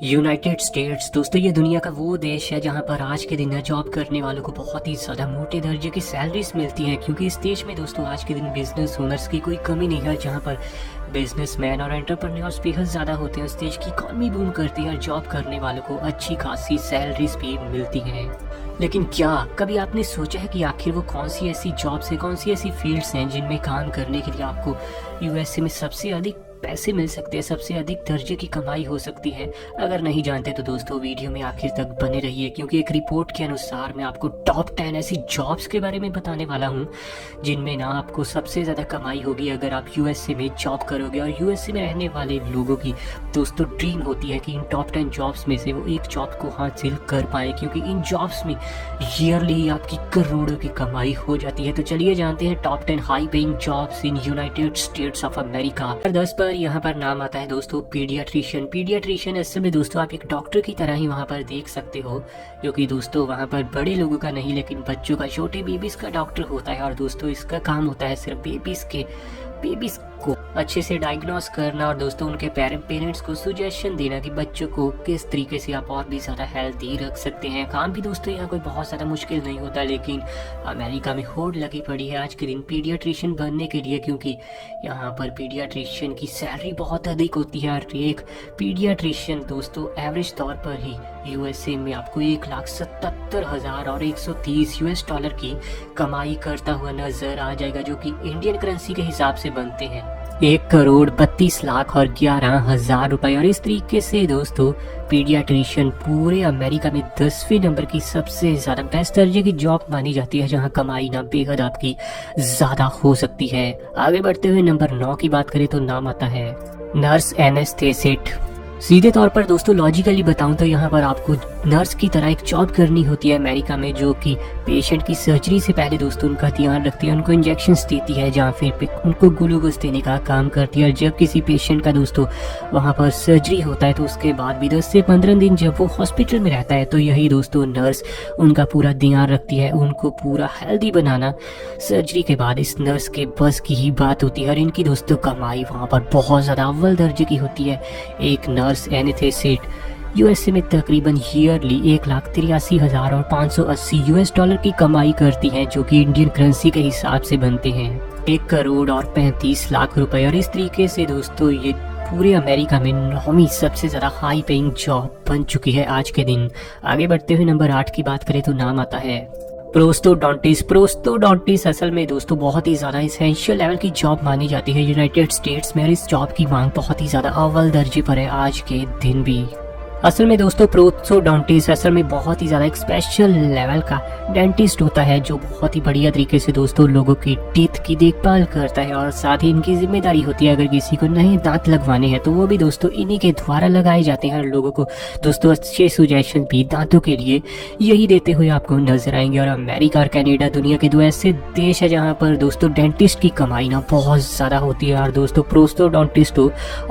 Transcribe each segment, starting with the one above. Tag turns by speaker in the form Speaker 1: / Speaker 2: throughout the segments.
Speaker 1: United states दोस्तों ये दुनिया का वो देश है जहां पर आज के दिन जॉब करने वालों को बहुत ही ज़्यादा मोटे दर्जे की सैलरीज मिलती हैं, क्योंकि इस देश में दोस्तों आज के दिन बिजनेस ओनर्स की कोई कमी नहीं है। जहां पर बिजनेसमैन और एंटरप्रेन्योर्स बेहद ज़्यादा होते हैं, उस देश की इकॉनमी बूम करती है और जॉब करने वालों को अच्छी खासी सैलरीज भी मिलती हैं। लेकिन क्या कभी आपने सोचा है कि आखिर वो कौन सी ऐसी जॉब्स हैं, कौन सी ऐसी फील्ड्स हैं जिनमें काम करने के लिए आपको यूएसए में सबसे अधिक पैसे मिल सकते हैं, सबसे अधिक दर्जे की कमाई हो सकती है? अगर नहीं जानते तो दोस्तों वीडियो में आखिर तक बने रहिए, क्योंकि एक रिपोर्ट के अनुसार मैं आपको टॉप 10 ऐसी जॉब्स के बारे में बताने वाला हूं जिनमें ना आपको सबसे ज़्यादा कमाई होगी अगर आप यूएसए में जॉब करोगे। और यूएसए में रहने वाले लोगों की दोस्तों ड्रीम होती है कि इन टॉप 10 जॉब्स में से वो एक जॉब को हासिल कर पाए, क्योंकि इन जॉब्स में ईयरली आपकी करोड़ों की कमाई हो जाती है। तो चलिए जानते हैं top 10 high paying jobs in United states of America. 10 पर यहाँ पर नाम आता है दोस्तों पीडियाट्रिशियन। पीडियाट्रिशियन ऐसे में दोस्तों आप एक डॉक्टर की तरह ही वहाँ पर देख सकते हो, जो कि दोस्तों वहाँ पर बड़े लोगों का नहीं लेकिन बच्चों का, छोटे बेबीज का डॉक्टर होता है। और दोस्तों इसका काम होता है सिर्फ बेबीज को अच्छे से डायग्नोस करना और दोस्तों उनके पेरेंट्स को सुजेशन देना कि बच्चों को किस तरीके से आप और भी ज़्यादा हेल्दी रख सकते हैं। काम भी दोस्तों यहाँ कोई बहुत ज़्यादा मुश्किल नहीं होता, लेकिन अमेरिका में होड़ लगी पड़ी है आज के दिन पीडियाट्रिशियन बनने के लिए, क्योंकि यहाँ पर पीडियाट्रिशियन की सैलरी बहुत अधिक होती है। और एक पीडियाट्रिशियन दोस्तों एवरेज तौर पर ही यूएसए में आपको 1,77,000 और $130 की कमाई करता हुआ नजर आ जाएगा, जो कि इंडियन करेंसी के हिसाब से बनते हैं 1,32,00,000 और 11,000 रुपए। और इस तरीके से दोस्तों पीडियाट्रिशियन पूरे अमेरिका में 10वें नंबर की सबसे ज्यादा बेस्ट दर्जे की जॉब मानी जाती है, जहां कमाई ना बेहद आपकी ज्यादा हो सकती है। आगे बढ़ते हुए नंबर 9 की बात करें तो नाम आता है नर्स एनेस्थेसिस्ट। सीधे तौर पर दोस्तों लॉजिकली बताऊं तो यहाँ पर आपको नर्स की तरह एक जॉब करनी होती है अमेरिका में, जो कि पेशेंट की सर्जरी से पहले दोस्तों उनका ध्यान रखती है, उनको इंजेक्शंस देती है, जहाँ फिर उनको ग्लूकोज देने का काम करती है। और जब किसी पेशेंट का दोस्तों वहाँ पर सर्जरी होता है तो उसके बाद भी 10 से 15 दिन जब वो हॉस्पिटल में रहता है तो यही दोस्तों नर्स उनका पूरा ध्यान रखती है, उनको पूरा हेल्दी बनाना सर्जरी के बाद इस नर्स के बस की ही बात होती है। और इनकी दोस्तों कमाई वहाँ पर बहुत ज़्यादा अव्वल दर्जे की होती है। एक नर्स एनेस्थेसिस्ट यूएसए में तकरीबन ईयरली 1,83,000 और $580 की कमाई करती है, जो कि इंडियन करेंसी के हिसाब से बनते हैं 1,35,00,000 रुपए। और इस तरीके से दोस्तों ये पूरे अमेरिका में 9वीं सबसे ज्यादा हाई पेइंग जॉब बन चुकी है आज के दिन। आगे बढ़ते हुए नंबर 8 की बात करें तो नाम आता है प्रोस्टोडोंटिस्ट। प्रोस्टोडोंटिस्ट असल में दोस्तों बहुत ही ज़्यादा इसेंशियल लेवल की जॉब मानी जाती है यूनाइटेड स्टेट्स में, और इस जॉब की मांग बहुत ही ज़्यादा अव्वल दर्जे पर है आज के दिन भी। असल में दोस्तों प्रोस्टोडोंटिस्ट असल में बहुत ही ज़्यादा एक स्पेशल लेवल का डेंटिस्ट होता है, जो बहुत ही बढ़िया तरीके से दोस्तों लोगों की टीथ की देखभाल करता है। और साथ ही इनकी जिम्मेदारी होती है अगर किसी को नए दांत लगवाने हैं तो वो भी दोस्तों इन्हीं के द्वारा लगाए जाते हैं। और लोगों को दोस्तों अच्छे सुजेशन भी दांतों के लिए यही देते हुए आपको नजर आएंगे। और अमेरिका और कनाडा दुनिया के 2 ऐसे देश है जहाँ पर दोस्तों डेंटिस्ट की कमाई ना बहुत ज़्यादा होती है, और दोस्तों प्रोस्टोडोंटिस्ट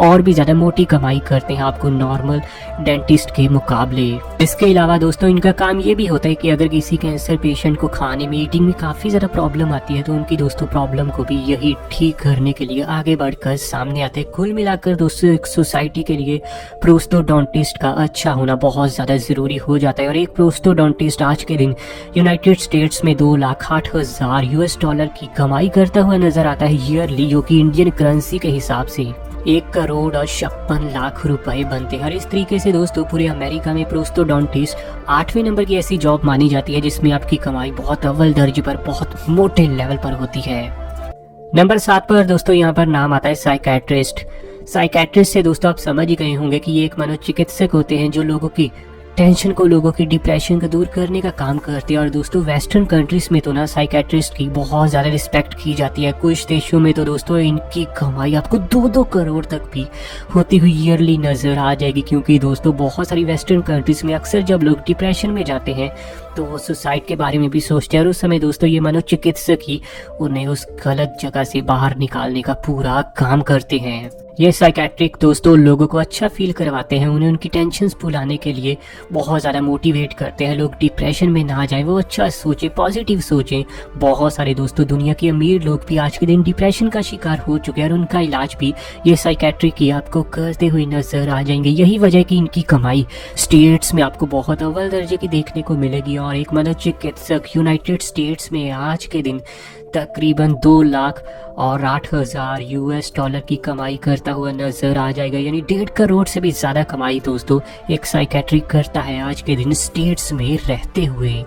Speaker 1: और भी ज़्यादा मोटी कमाई करते हैं आपको नॉर्मल डेंटिस्ट के मुकाबले। इसके अलावा दोस्तों इनका काम ये भी होता है कि अगर किसी कैंसर पेशेंट को खाने में ईटिंग में काफी ज्यादा प्रॉब्लम आती है तो उनकी दोस्तों प्रॉब्लम को भी यही ठीक करने के लिए आगे बढ़कर सामने आते हैं। कुल मिलाकर दोस्तों एक सोसाइटी के लिए प्रोस्टोडोंटिस्ट का अच्छा होना बहुत ज्यादा जरूरी हो जाता है। और एक प्रोस्टोडोंटिस्ट आज के दिन यूनाइटेड स्टेट्स में $2,08,000 की कमाई करता हुआ नजर आता है ईयरली, जो कि इंडियन करेंसी के हिसाब से 1,56,00,000 रुपए बनते हैं। और इस तरीके से दोस्तों पूरे अमेरिका में प्रोस्टोडोंटिस्ट 8वें नंबर की ऐसी जॉब मानी जाती है जिसमें आपकी कमाई बहुत अव्वल दर्जे पर, बहुत मोटे लेवल पर होती है। नंबर 7 पर दोस्तों यहाँ पर नाम आता है साइकेट्रिस्ट। साइकेट्रिस्ट से दोस्तों आप समझ ही गए होंगे कि ये एक मनोचिकित्सक होते हैं जो लोगों की टेंशन को, लोगों की डिप्रेशन को दूर करने का काम करते हैं। और दोस्तों वेस्टर्न कंट्रीज में तो ना साइकेट्रिस्ट की बहुत ज़्यादा रिस्पेक्ट की जाती है। कुछ देशों में तो दोस्तों इनकी कमाई आपको 2-2 करोड़ तक भी होती हुई ईयरली नज़र आ जाएगी, क्योंकि दोस्तों बहुत सारी वेस्टर्न कंट्रीज में अक्सर जब लोग डिप्रेशन में जाते हैं तो वो सुसाइड के बारे में भी सोचते हैं और उस समय दोस्तों ये मनोचिकित्सक ही उन्हें उस गलत जगह से बाहर निकालने का पूरा काम करते हैं। ये साइकेट्रिक दोस्तों लोगों को अच्छा फील करवाते हैं, उन्हें उनकी टेंशन्स भुलाने के लिए बहुत ज़्यादा मोटिवेट करते हैं। लोग डिप्रेशन में ना जाएं, वो अच्छा सोचें, पॉजिटिव सोचें। बहुत सारे दोस्तों दुनिया के अमीर लोग भी आज के दिन डिप्रेशन का शिकार हो चुके हैं और उनका इलाज भी ये साइकेट्रिक ही आपको करते हुए नजर आ जाएंगे। यही वजह कि इनकी कमाई स्टेट्स में आपको बहुत अव्वल दर्जे की देखने को मिलेगी और एक मनोचिकित्सक यूनाइटेड स्टेट्स में आज के दिन तकरीबन 2,08,000 US डॉलर की कमाई करता हुआ नजर आ जाएगा। यानी 1.5 करोड़ से भी ज़्यादा कमाई दोस्तों एक साइकेट्रिक करता है आज के दिन स्टेट्स में रहते हुए।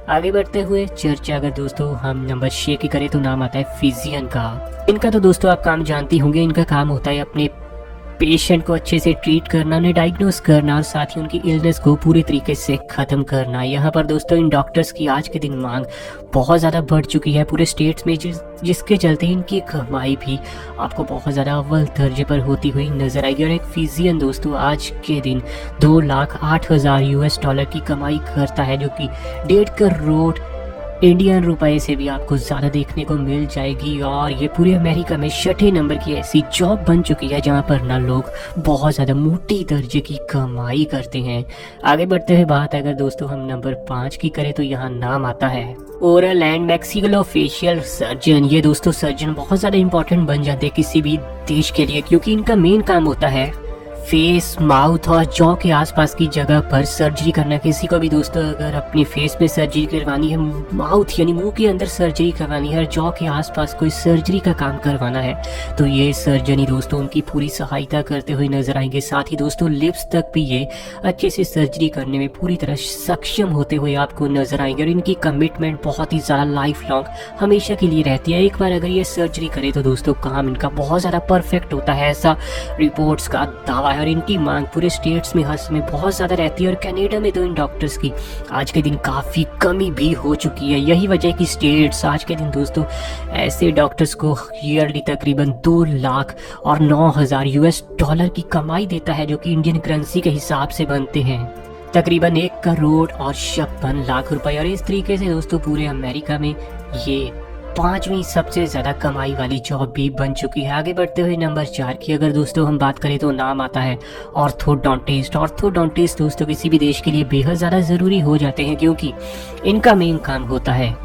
Speaker 1: आगे बढ़ते हुए चर्चा अगर दोस्तों हम नंबर 6 की करें तो नाम आता है फिजिशियन का। इनका तो दोस्तों आप काम जानती होंगे, इनका काम होता है अपने पेशेंट को अच्छे से ट्रीट करना, उन्हें डायग्नोस करना और साथ ही उनकी इलनेस को पूरी तरीके से ख़त्म करना। यहाँ पर दोस्तों इन डॉक्टर्स की आज के दिन मांग बहुत ज़्यादा बढ़ चुकी है पूरे स्टेट्स में, जिसके चलते इनकी कमाई भी आपको बहुत ज़्यादा अव्वल दर्जे पर होती हुई नजर आएगी। और एक फिजिशियन दोस्तों आज के दिन 2,08,000 US डॉलर की कमाई करता है, जो कि 1.5 करोड़ इंडियन रुपए से भी आपको ज़्यादा देखने को मिल जाएगी। और ये पूरे अमेरिका में 6ठे नंबर की ऐसी जॉब बन चुकी है जहाँ पर ना लोग बहुत ज़्यादा मोटी दर्जे की कमाई करते हैं। आगे बढ़ते हुए बात अगर दोस्तों हम नंबर 5 की करें तो यहाँ नाम आता है ओरल एंड मैक्सिलोफेशियल सर्जन। ये दोस्तों सर्जन बहुत ज़्यादा इंपॉर्टेंट बन जाते हैं किसी भी देश के लिए, क्योंकि इनका मेन काम होता है फेस, माउथ और जॉ के आसपास की जगह पर सर्जरी करना। किसी को भी दोस्तों अगर अपने फेस में सर्जरी करवानी है, माउथ यानी मुंह के अंदर सर्जरी करवानी है और जॉ के आसपास कोई सर्जरी का काम करवाना है, तो ये सर्जन ही दोस्तों उनकी पूरी सहायता करते हुए नजर आएंगे। साथ ही दोस्तों लिप्स तक भी ये अच्छे से सर्जरी करने में पूरी तरह सक्षम होते हुए आपको नजर आएंगे। और इनकी कमिटमेंट बहुत ही ज़्यादा लाइफ लॉन्ग हमेशा के लिए रहती है। एक बार अगर ये सर्जरी करे तो दोस्तों काम इनका बहुत ज़्यादा परफेक्ट होता है, ऐसा रिपोर्ट्स का दावा है। और इनकी मांग पूरे स्टेट्स में हर समय बहुत ज़्यादा रहती है और कनाडा में तो इन डॉक्टर्स की आज के दिन काफ़ी कमी भी हो चुकी है। यही वजह है कि स्टेट्स आज के दिन दोस्तों ऐसे डॉक्टर्स को ईयरली तकरीबन 2,09,000 US डॉलर की कमाई देता है, जो कि इंडियन करेंसी के हिसाब से बनते हैं तकरीबन 1 करोड़ और 56 लाख रुपए। और इस तरीके से दोस्तों पूरे अमेरिका में ये 5वीं सबसे ज़्यादा कमाई वाली जॉब भी बन चुकी है। आगे बढ़ते हुए नंबर 4 की अगर दोस्तों हम बात करें तो नाम आता है ऑर्थोडोंटिस्ट। ऑर्थोडोंटिस्ट दोस्तों किसी भी देश के लिए बेहद ज़्यादा ज़रूरी हो जाते हैं, क्योंकि इनका मेन काम होता है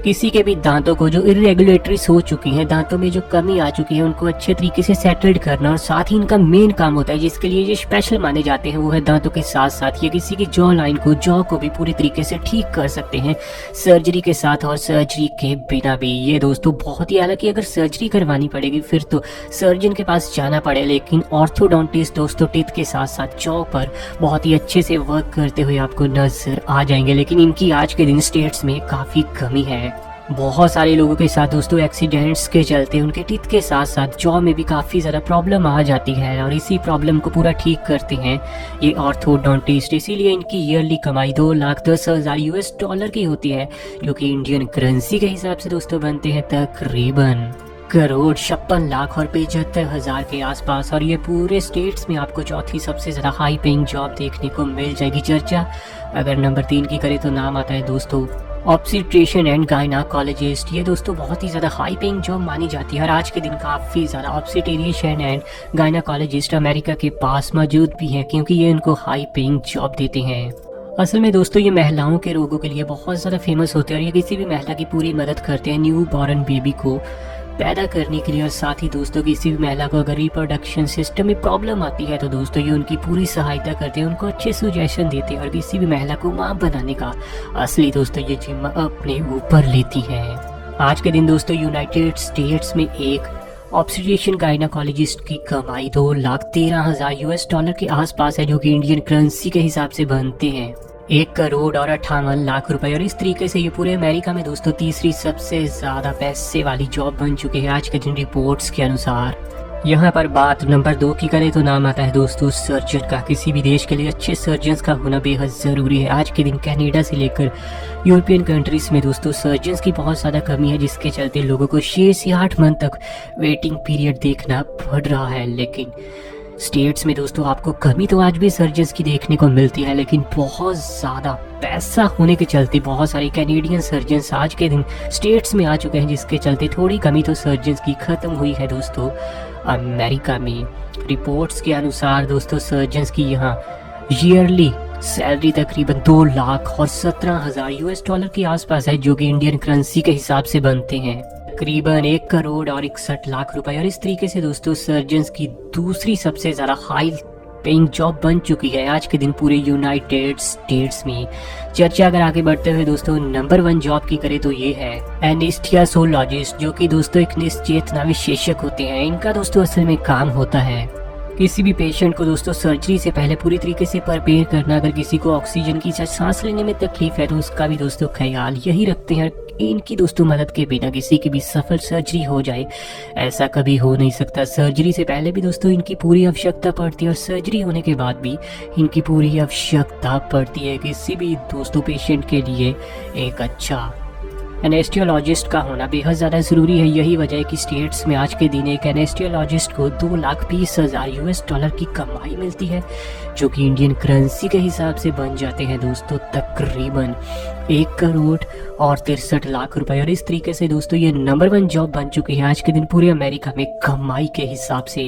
Speaker 1: किसी के भी दांतों को जो इरेगुलेटरीज हो चुकी हैं, दांतों में जो कमी आ चुकी है, उनको अच्छे तरीके से सेटल्ड करना। और साथ ही इनका मेन काम होता है जिसके लिए ये स्पेशल माने जाते हैं, वो है दांतों के साथ साथ ये किसी की जॉ लाइन को, जॉ को भी पूरी तरीके से ठीक कर सकते हैं सर्जरी के साथ और सर्जरी के बिना भी। ये दोस्तों बहुत ही, हालांकि अगर सर्जरी करवानी पड़ेगी फिर तो सर्जन के पास जाना पड़े, लेकिन ऑर्थोडोंटिस्ट दोस्तों टीथ के साथ साथ जॉ पर बहुत ही अच्छे से वर्क करते हुए आपको नजर आ जाएंगे। लेकिन इनकी आज के दिन स्टेट्स में काफ़ी कमी है। बहुत सारे लोगों के साथ दोस्तों एक्सीडेंट्स के चलते उनके टीथ के साथ साथ जॉ में भी काफ़ी ज़्यादा प्रॉब्लम आ जाती है और इसी प्रॉब्लम को पूरा ठीक करते हैं ये ऑर्थोडोंटिस्ट। इसीलिए इनकी ईयरली कमाई 2,10,000 US डॉलर की होती है, जो कि इंडियन करेंसी के हिसाब से दोस्तों बनते हैं तकरीबन करोड़ 56 लाख और 75,000 के आसपास। और ये पूरे स्टेट्स में आपको चौथी सबसे ज़्यादा हाई पेइंग जॉब देखने को मिल जाएगी। चर्चा अगर नंबर 3 की करें तो नाम आता है दोस्तों ऑब्स्टेट्रिशियन एंड गायनाकोलॉजिस्ट। ये दोस्तों बहुत ही ज़्यादा हाई पेइंग जॉब मानी जाती है और आज के दिन काफ़ी ज़्यादा ऑब्स्टेट्रिशियन एंड गायनाकोलॉजिस्ट अमेरिका के पास मौजूद भी हैं, क्योंकि ये उनको हाई पेइंग जॉब देते हैं। असल में दोस्तों ये महिलाओं के रोगों के लिए बहुत ज़्यादा फेमस होते हैं और ये किसी भी महिला की पूरी मदद करते हैं न्यू बॉर्न बेबी को पैदा करने के लिए। और साथ ही दोस्तों किसी भी महिला को अगर रिप्रोडक्शन सिस्टम में प्रॉब्लम आती है तो दोस्तों ये उनकी पूरी सहायता करते हैं, उनको अच्छे सुजेशन देते हैं और किसी भी महिला को मां बनाने का असली दोस्तों ये जिम्मा अपने ऊपर लेती है। आज के दिन दोस्तों यूनाइटेड स्टेट्स में एक ऑब्स्टेट्रिशियन गायनाकोलॉजिस्ट की कमाई 2,13,000 US डॉलर के आसपास है, जो कि इंडियन करेंसी के हिसाब से बनते हैं 1 करोड़ और 58 लाख रुपए। और इस तरीके से ये पूरे अमेरिका में दोस्तों तीसरी सबसे ज़्यादा पैसे वाली जॉब बन चुकी है आज के दिन रिपोर्ट्स के अनुसार। यहाँ पर बात नंबर 2 की करें तो नाम आता है दोस्तों सर्जन का। किसी भी देश के लिए अच्छे सर्जन्स का होना बेहद ज़रूरी है। आज के दिन कनाडा से लेकर यूरोपियन कंट्रीज़ में दोस्तों सर्जन्स की बहुत ज़्यादा कमी है, जिसके चलते लोगों को 6 से 8 मंथ तक वेटिंग पीरियड देखना पड़ रहा है। लेकिन स्टेट्स में दोस्तों आपको कमी तो आज भी सर्जन्स की देखने को मिलती है, लेकिन बहुत ज़्यादा पैसा होने के चलते बहुत सारे कैनेडियन सर्जन्स आज के दिन स्टेट्स में आ चुके हैं, जिसके चलते थोड़ी कमी तो सर्जन्स की ख़त्म हुई है दोस्तों अमेरिका में। रिपोर्ट्स के अनुसार दोस्तों सर्जन्स की यहाँ ईयरली सैलरी तकरीबन 2,17,000 US डॉलर के आसपास है, जो कि इंडियन करेंसी के हिसाब से बनते हैं तकरीबन 1,61,00,000 रुपए। और इस तरीके से दोस्तों सर्जन्स की दूसरी सबसे ज़्यादा हाई पेइंग जॉब बन चुकी है आज के दिन पूरे यूनाइटेड स्टेट्स में। चर्चा अगर आगे बढ़ते हुए दोस्तों नंबर 1 जॉब की करें तो ये है एनेस्थीसियोलॉजिस्ट, जो कि दोस्तों एक निश्चेतना विशेषज्ञ होते हैं। इनका दोस्तों असल में काम होता है किसी भी पेशेंट को दोस्तों सर्जरी से पहले पूरी तरीके से प्रिपेयर करना। अगर किसी को ऑक्सीजन की सांस लेने में तकलीफ है तो उसका भी दोस्तों ख्याल यही रखते हैं। इनकी दोस्तों मदद के बिना किसी की भी सफल सर्जरी हो जाए ऐसा कभी हो नहीं सकता। सर्जरी से पहले भी दोस्तों इनकी पूरी आवश्यकता पड़ती है और सर्जरी होने के बाद भी इनकी पूरी आवश्यकता पड़ती है किसी भी दोस्तों पेशेंट के लिए एक अच्छा एनेस्थियोलॉजिस्ट का होना बेहद ज़्यादा ज़रूरी है। यही वजह है कि स्टेट्स में आज के दिन एक एनेस्थियोलॉजिस्ट को 2,20,000 US डॉलर की कमाई मिलती है, जो कि इंडियन करेंसी के हिसाब से बन जाते हैं दोस्तों तकरीबन 1,63,00,000 रुपए। और इस तरीके से दोस्तों ये नंबर 1 जॉब बन चुकी है आज के दिन पूरे अमेरिका में कमाई के हिसाब से।